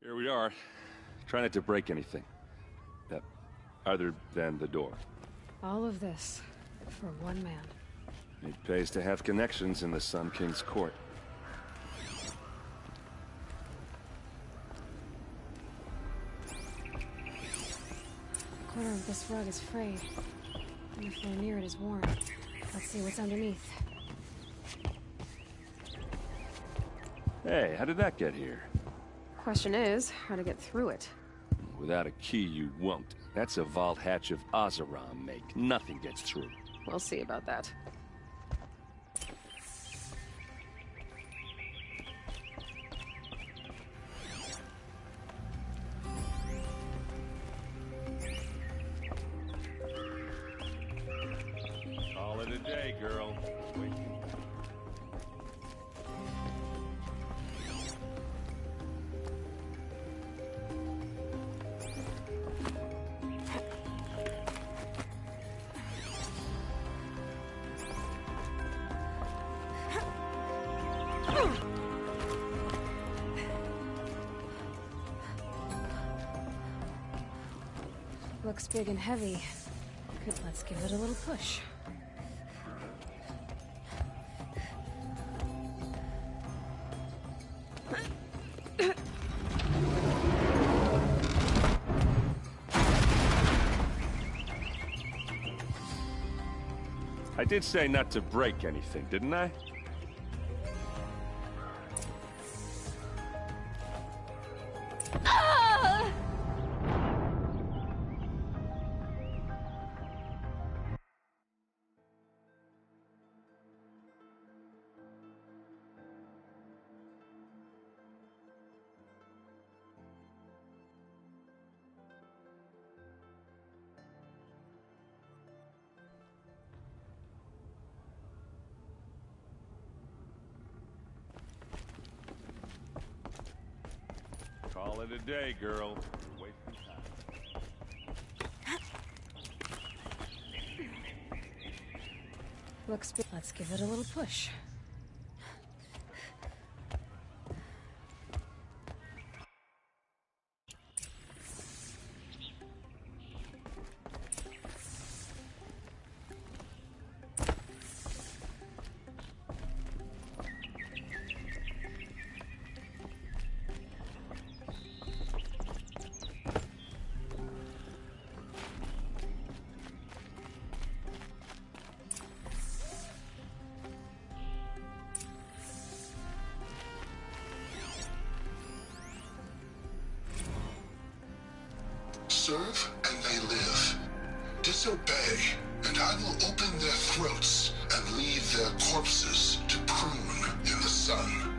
Here we are. Try not to break anything. Other than the door. All of this for one man. It pays to have connections in the Sun King's court. The corner of this rug is frayed, and the floor near it is worn. Let's see what's underneath. Hey, how did that get here? Question is, how to get through it. Without a key, you won't. That's a vault hatch of Oseram make. Nothing gets through. We'll see about that. Call it a day, girl. Looks big and heavy. Let's give it a little push. I did say not to break anything, didn't I? Call it a day, girl. Wasting time. Looks big. Let's give it a little push. Serve and they live. Disobey, and I will open their throats and leave their corpses to prune in the sun.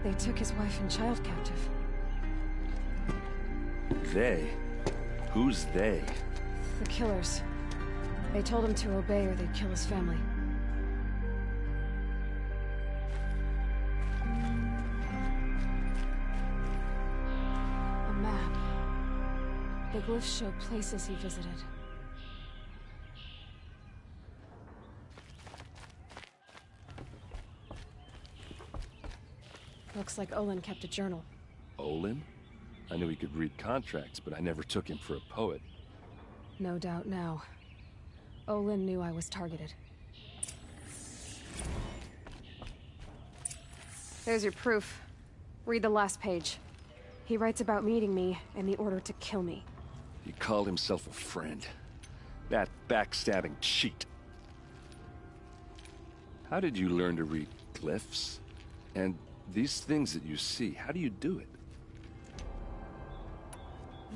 They took his wife and child captive. They? Who's they? The killers. They told him to obey or they'd kill his family. The glyphs show places he visited. Looks like Olin kept a journal. Olin? I knew he could read contracts, but I never took him for a poet. No doubt now. Olin knew I was targeted. There's your proof. Read the last page. He writes about meeting me and the order to kill me. He called himself a friend. That backstabbing cheat. How did you learn to read glyphs? And these things that you see, how do you do it?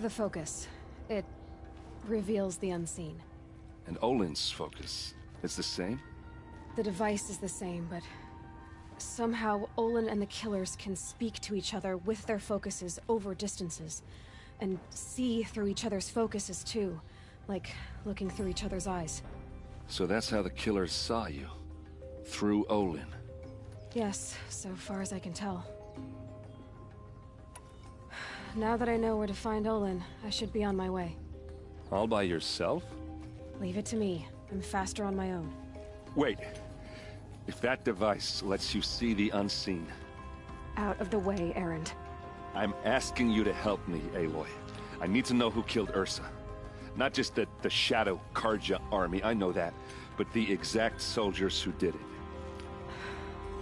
The focus. It reveals the unseen. And Olin's focus, it's the same? The device is the same, but somehow Olin and the killers can speak to each other with their focuses over distances. And see through each other's focuses, too. Like looking through each other's eyes. So that's how the killers saw you? Through Olin? Yes, so far as I can tell. Now that I know where to find Olin, I should be on my way. All by yourself? Leave it to me. I'm faster on my own. Wait. If that device lets you see the unseen... Out of the way, Erend. I'm asking you to help me, Aloy. I need to know who killed Ursa. Not just the Shadow Karja army, I know that, but the exact soldiers who did it.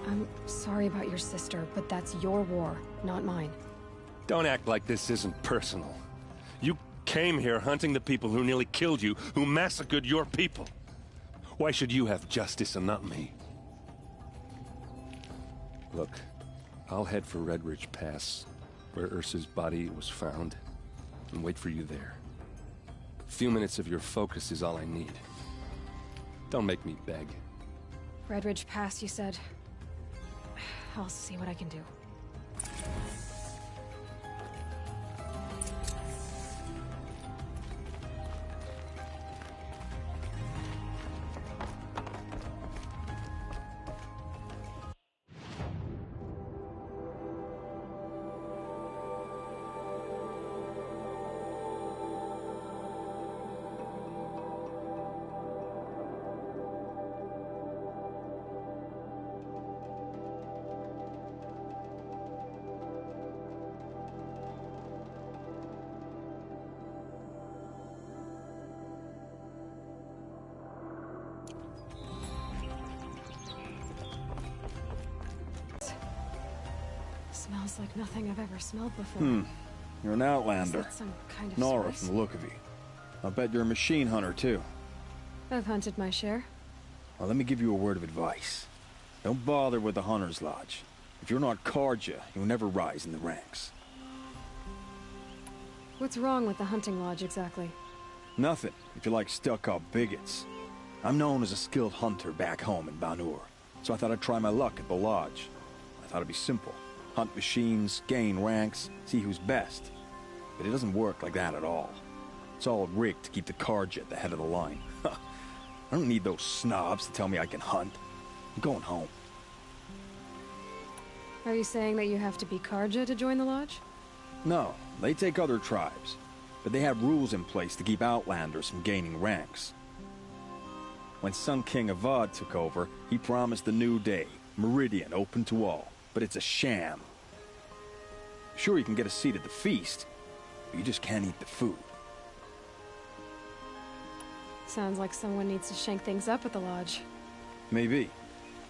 I'm sorry about your sister, but that's your war, not mine. Don't act like this isn't personal. You came here hunting the people who nearly killed you, who massacred your people. Why should you have justice and not me? Look, I'll head for Red Ridge Pass, where Ursa's body was found, and wait for you there. A few minutes of your focus is all I need. Don't make me beg. Red Ridge Pass, you said? I'll see what I can do. Smells like nothing I've ever smelled before. You're an Is outlander. that some kind of Nora spice? from the look of you. I'll bet you're a machine hunter, too. I've hunted my share. Well, let me give you a word of advice. Don't bother with the Hunter's Lodge. If you're not Karja, you'll never rise in the ranks. What's wrong with the hunting lodge, exactly? Nothing, if you like stuck-up bigots. I'm known as a skilled hunter back home in Banur, so I thought I'd try my luck at the lodge. I thought it'd be simple. Hunt machines, gain ranks, see who's best. But it doesn't work like that at all. It's all rigged to keep the Karja at the head of the line. I don't need those snobs to tell me I can hunt. I'm going home. Are you saying that you have to be Karja to join the lodge? No, they take other tribes. But they have rules in place to keep outlanders from gaining ranks. When Sun King Avad took over, he promised a new day, Meridian open to all. But it's a sham. Sure, you can get a seat at the feast, but you just can't eat the food. Sounds like someone needs to shake things up at the lodge. Maybe,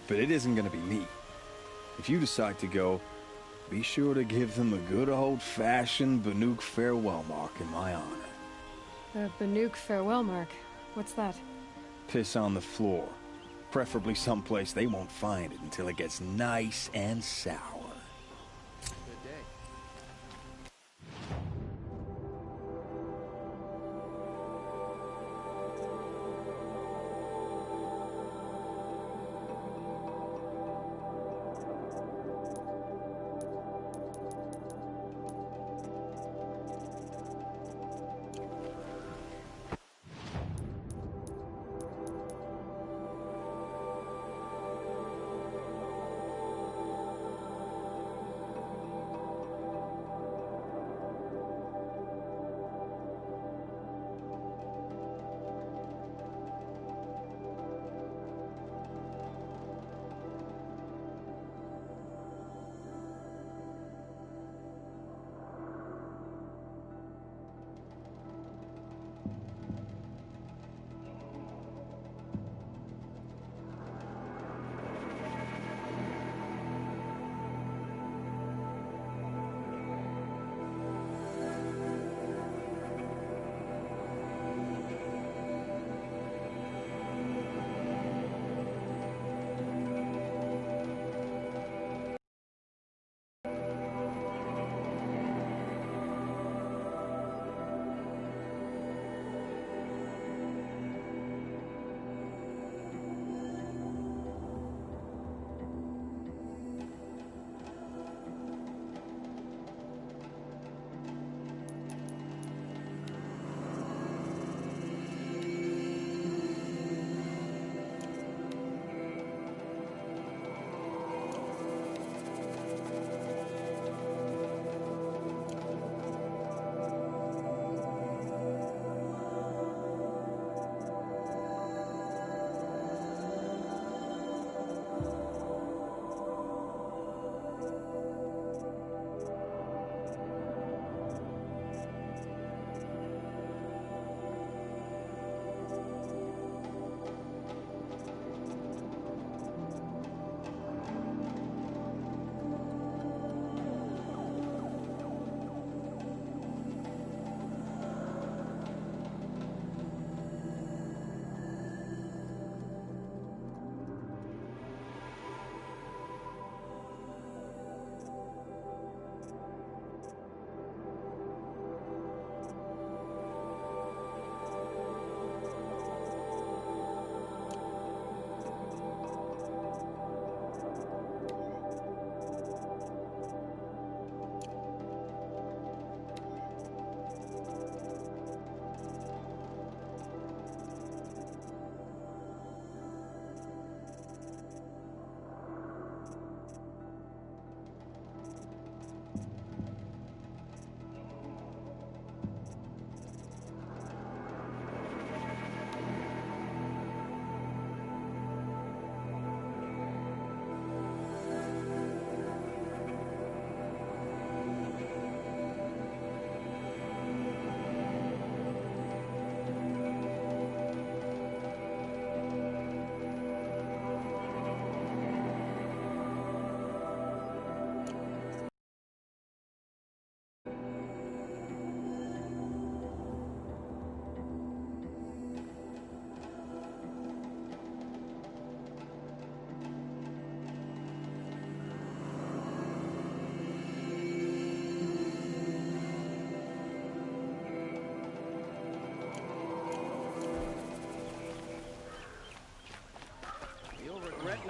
but it isn't gonna be me. If you decide to go, be sure to give them a good old-fashioned Banuk farewell mark in my honor. The Banuk farewell mark. What's that? Piss on the floor. Preferably someplace they won't find it until it gets nice and sour. Good day.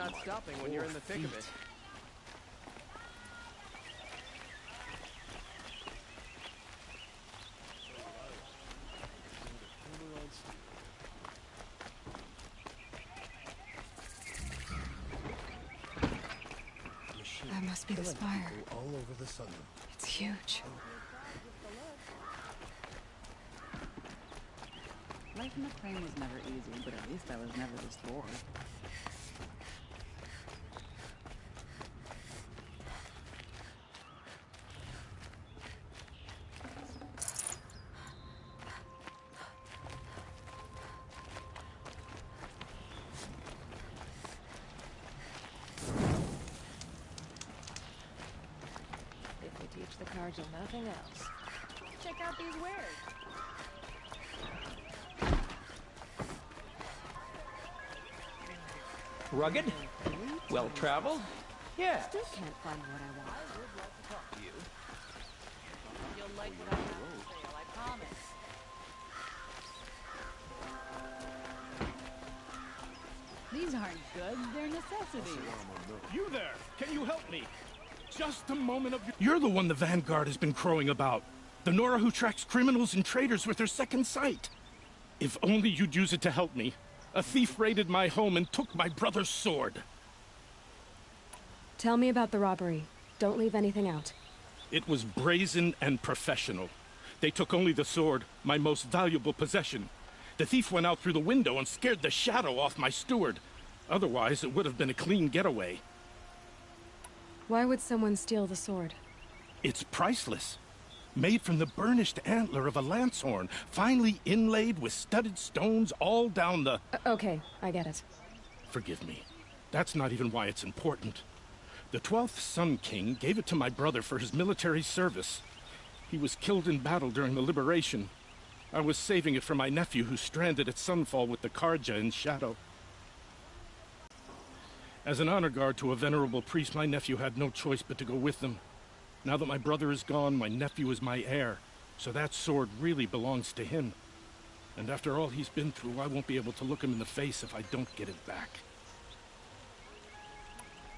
not stopping when you're in the thick of it. That must be the spire. All over the sun. It's huge. Life in the crane was never easy, but at least I was never this bored. If we teach the Cargill nothing else. Check out these wares. Rugged? Well-traveled? Yeah. Still can't find what I want. I would like to talk to you. You'll like what I have to say, I promise. These aren't goods, they're necessities. You there! Can you help me? Just a moment of... You're the one the Vanguard has been crowing about. The Nora who tracks criminals and traitors with her second sight. If only you'd use it to help me. A thief raided my home and took my brother's sword. Tell me about the robbery. Don't leave anything out. It was brazen and professional. They took only the sword, my most valuable possession. The thief went out through the window and scared the shadow off my steward. Otherwise, it would have been a clean getaway. Why would someone steal the sword? It's priceless. Made from the burnished antler of a lancehorn, finely inlaid with studded stones all down the... Okay, I get it. Forgive me. That's not even why it's important. The 12th Sun King gave it to my brother for his military service. He was killed in battle during the liberation. I was saving it for my nephew who's stranded at Sunfall with the Karja in Shadow. As an honor guard to a venerable priest, my nephew had no choice but to go with them. Now that my brother is gone, my nephew is my heir, so that sword really belongs to him. And after all he's been through, I won't be able to look him in the face if I don't get it back.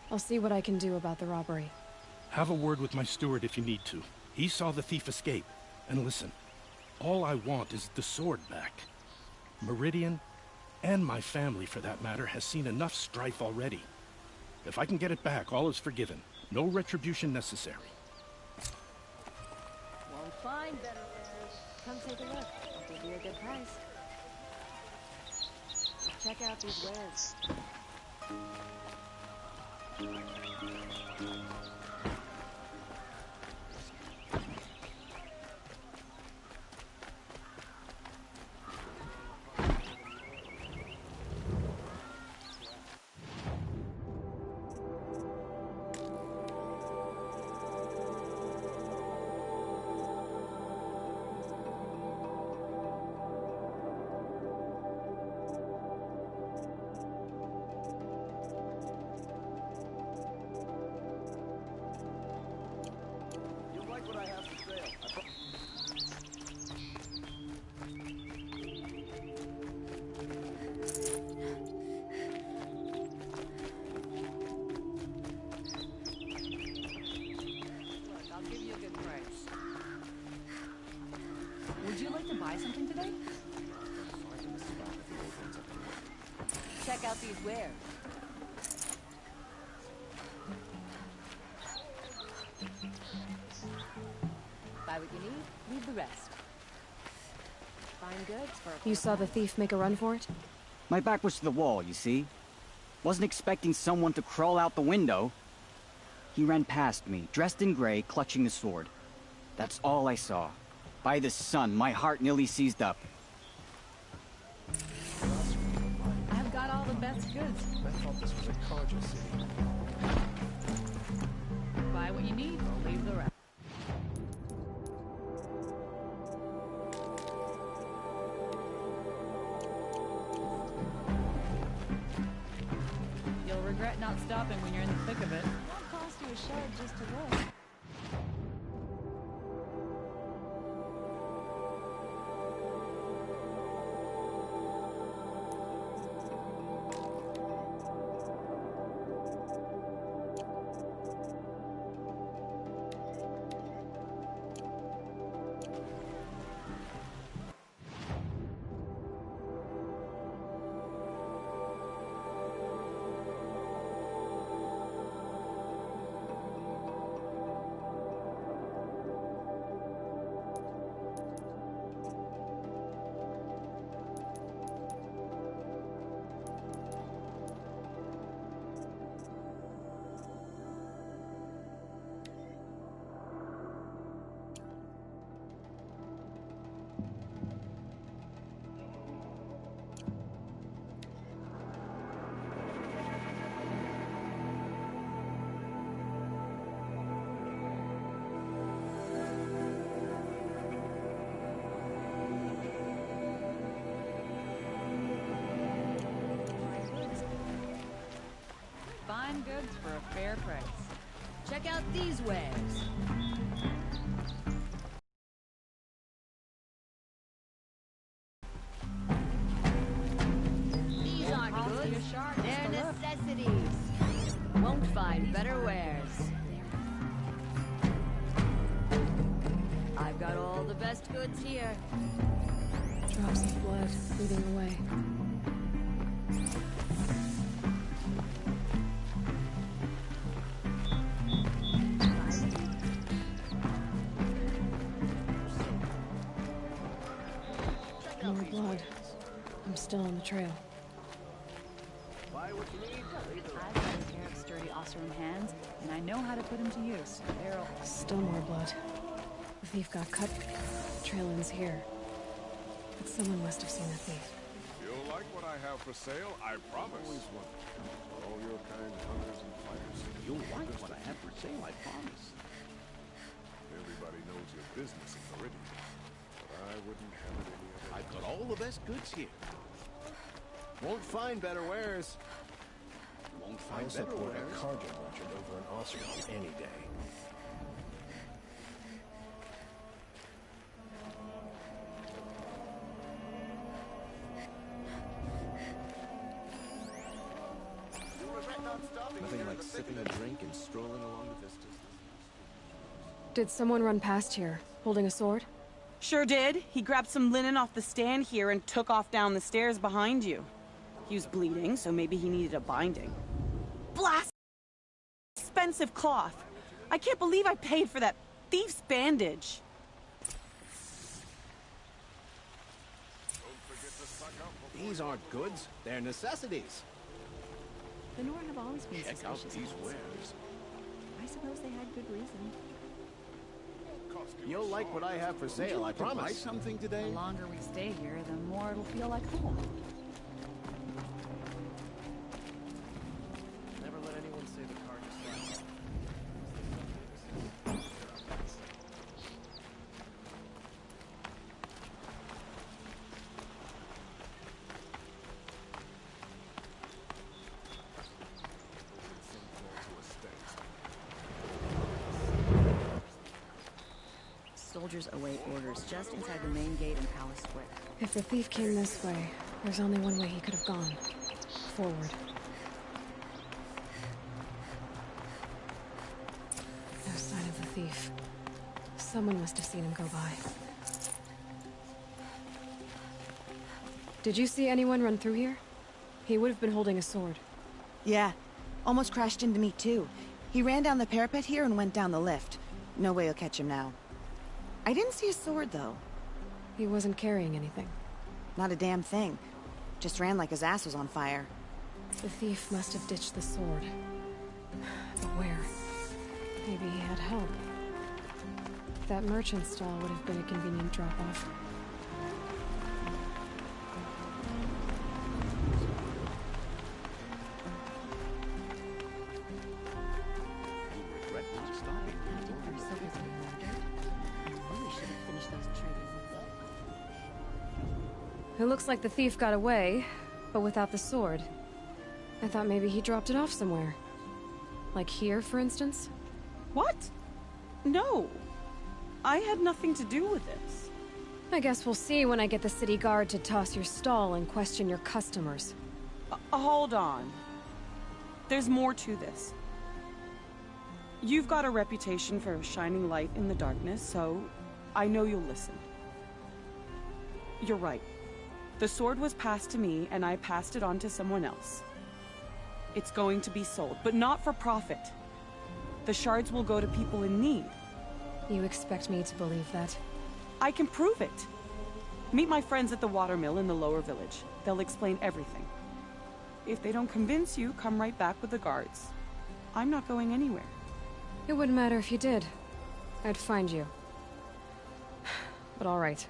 I'll see what I can do about the robbery. Have a word with my steward if you need to. He saw the thief escape. And listen, all I want is the sword back. Meridian, and my family for that matter, has seen enough strife already. If I can get it back, all is forgiven. No retribution necessary. Won't find better wares. Come take a look. I'll give you a good price. Check out these wares. Would you like to buy something today? Check out these wares. Buy what you need, leave the rest. Fine goods for... You saw the thief make a run for it? My back was to the wall, you see? Wasn't expecting someone to crawl out the window. He ran past me, dressed in gray, clutching the sword. That's all I saw. By the sun, my heart nearly seized up. I've got all the best goods. I thought this was a Karja city. Buy what you need, leave the rest. You'll regret not stopping when you're in the thick of it. It won't cost you a shard just to look. goods for a fair price. Check out these wares. These aren't goods, they're necessities. Won't find better wares. I've got all the best goods here. Drops of blood leading the way. More blood. I'm still on the trail. Buy what you need, leave the I've got a pair of sturdy Osserum hands, and I know how to put them to use. They're all... Still more blood. The thief got cut. The trail ends here. But someone must have seen the thief. You'll like what I have for sale, I promise. Always wonderful. All your kind hunters and fighters. You'll like what I have for sale, I promise. Everybody knows your business in Meridian, but I wouldn't have it any other way. I've got all the best goods here. Won't find better wares. Won't find I'll better support a wares. cargo merchant over an Osseram any day. Nothing like sipping a drink and strolling along the vistas. Did someone run past here, holding a sword? Sure did. He grabbed some linen off the stand here and took off down the stairs behind you. He was bleeding, so maybe he needed a binding. Blast! Expensive cloth. I can't believe I paid for that thief's bandage. These aren't goods, they're necessities. The Nor have always been Check out suspicious. these of us. wares. I suppose they had good reason. You'll like what I have for sale, I promise. Buy something The today? longer we stay here, the more it'll feel like home. Never let anyone say the card is left. Soldiers await orders just inside the main gate in Palace Square. If the thief came this way, there's only one way he could have gone. Forward. No sign of the thief. Someone must have seen him go by. Did you see anyone run through here? He would have been holding a sword. Yeah. Almost crashed into me, too. He ran down the parapet here and went down the lift. No way you'll catch him now. I didn't see a sword, though. He wasn't carrying anything. Not a damn thing. Just ran like his ass was on fire. The thief must have ditched the sword. But where? Maybe he had help. That merchant stall would have been a convenient drop-off. You'll regret not stopping. There's silvers in the market. I really should have finished those traders. It looks like the thief got away, but without the sword. I thought maybe he dropped it off somewhere. Like here, for instance? What? No. I had nothing to do with this. I guess we'll see when I get the city guard to toss your stall and question your customers. Hold on. There's more to this. You've got a reputation for shining light in the darkness, so I know you'll listen. You're right. The sword was passed to me, and I passed it on to someone else. It's going to be sold, but not for profit. The shards will go to people in need. You expect me to believe that? I can prove it. Meet my friends at the watermill in the lower village. They'll explain everything. If they don't convince you, come right back with the guards. I'm not going anywhere. It wouldn't matter if you did. I'd find you. But all right.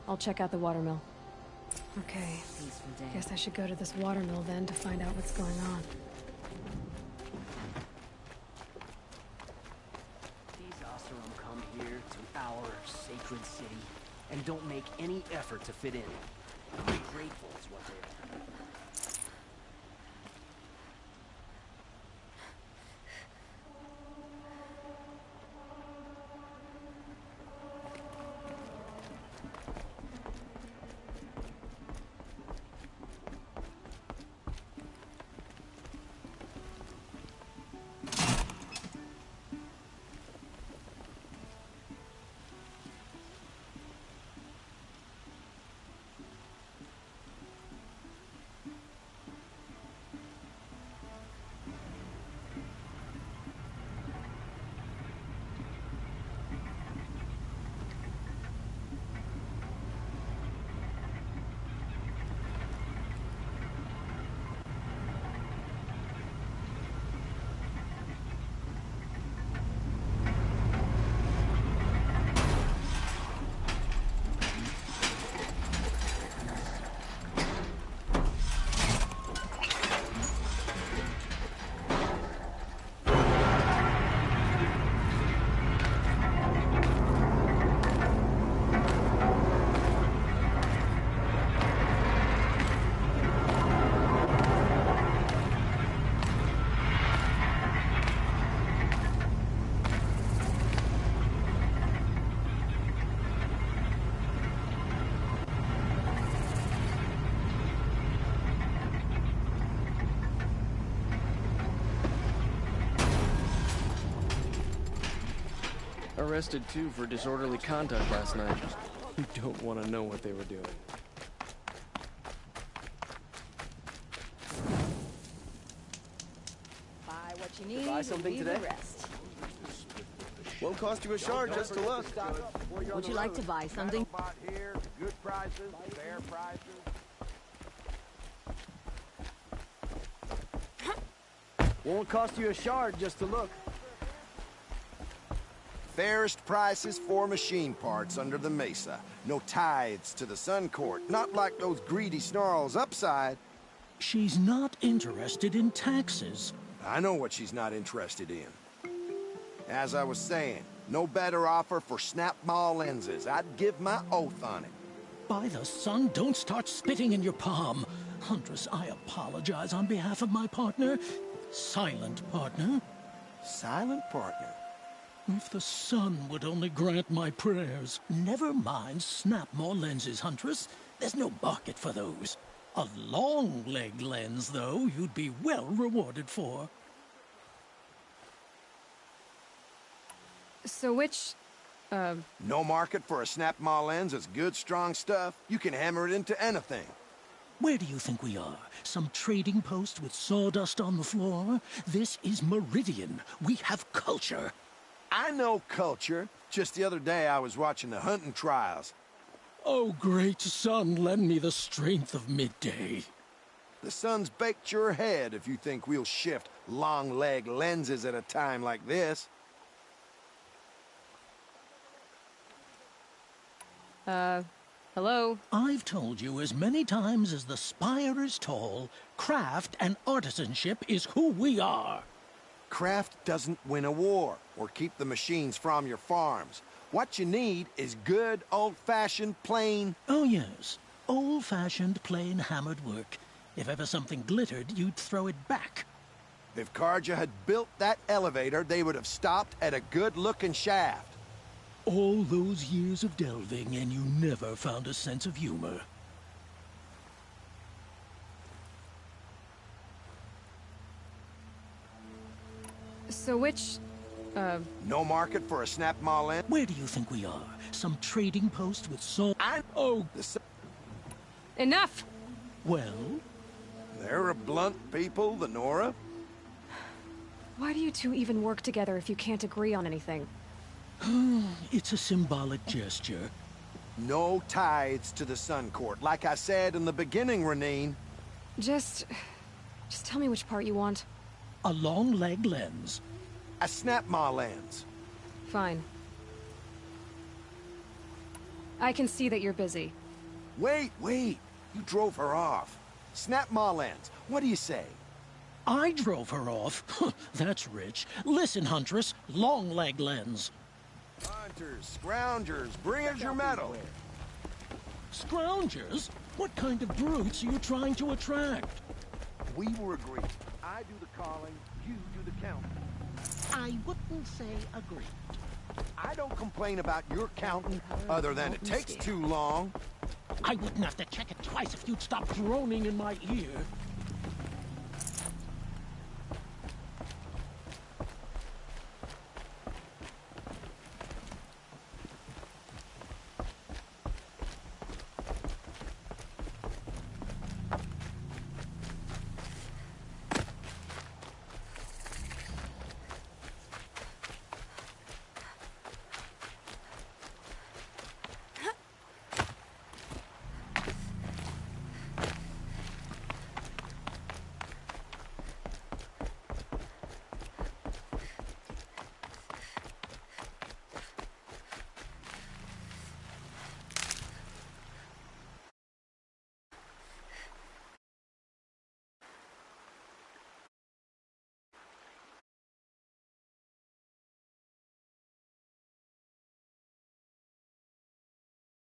I'll check out the watermill. Okay. Peaceful day. Guess I should go to this watermill then to find out what's going on. These Osseram come here to our sacred city and don't make any effort to fit in. Ungrateful is what they are. arrested too for disorderly conduct last night. You don't want to know what they were doing. Buy what you need, Buy something leave today? the rest. Won't cost you a shard just to look. Would you like to buy something? Here, good prices, fair prices. Won't cost you a shard just to look. Fairest prices for machine parts under the mesa. No tithes to the Sun Court. Not like those greedy snarls upside. She's not interested in taxes. I know what she's not interested in. As I was saying, no better offer for snap mall lenses. I'd give my oath on it. By the sun, don't start spitting in your palm. Huntress, I apologize on behalf of my partner. Silent partner. Silent partner? If the sun would only grant my prayers. Never mind snap more lenses, Huntress. There's no market for those. A long leg lens, though, you'd be well rewarded for. So which, No market for a snap mall lens is good, strong stuff. You can hammer it into anything. Where do you think we are? Some trading post with sawdust on the floor? This is Meridian. We have culture. I know culture. Just the other day I was watching the hunting trials. Oh, great sun, lend me the strength of midday. The sun's baked your head if you think we'll shift long leg lenses at a time like this. Hello? I've told you as many times as the spire is tall, craft and artisanship is who we are. Craft doesn't win a war or keep the machines from your farms. What you need is good, old-fashioned, plain... Oh, yes. Old-fashioned, plain hammered work. If ever something glittered, you'd throw it back. If Karja had built that elevator, they would have stopped at a good-looking shaft. All those years of delving, and you never found a sense of humor. So which, No market for a snap mall lens? Where do you think we are? Some trading post with Enough! Well? They're a blunt people, the Nora. Why do you two even work together if you can't agree on anything? It's a symbolic gesture. No tithes to the Sun Court. Like I said in the beginning, Renine. Just tell me which part you want. A long leg lens. A snap mall lens. Fine. I can see that you're busy. Wait. You drove her off. Snap mall lens. What do you say? I drove her off? That's rich. Listen, Huntress. Long leg lens. Hunters, scroungers, bring us your metal. Scroungers? What kind of brutes are you trying to attract? We were agreed. I do the calling, you do the counting. I wouldn't say agreed. I don't complain about your counting, other than it takes too long. I wouldn't have to check it twice if you'd stop droning in my ear.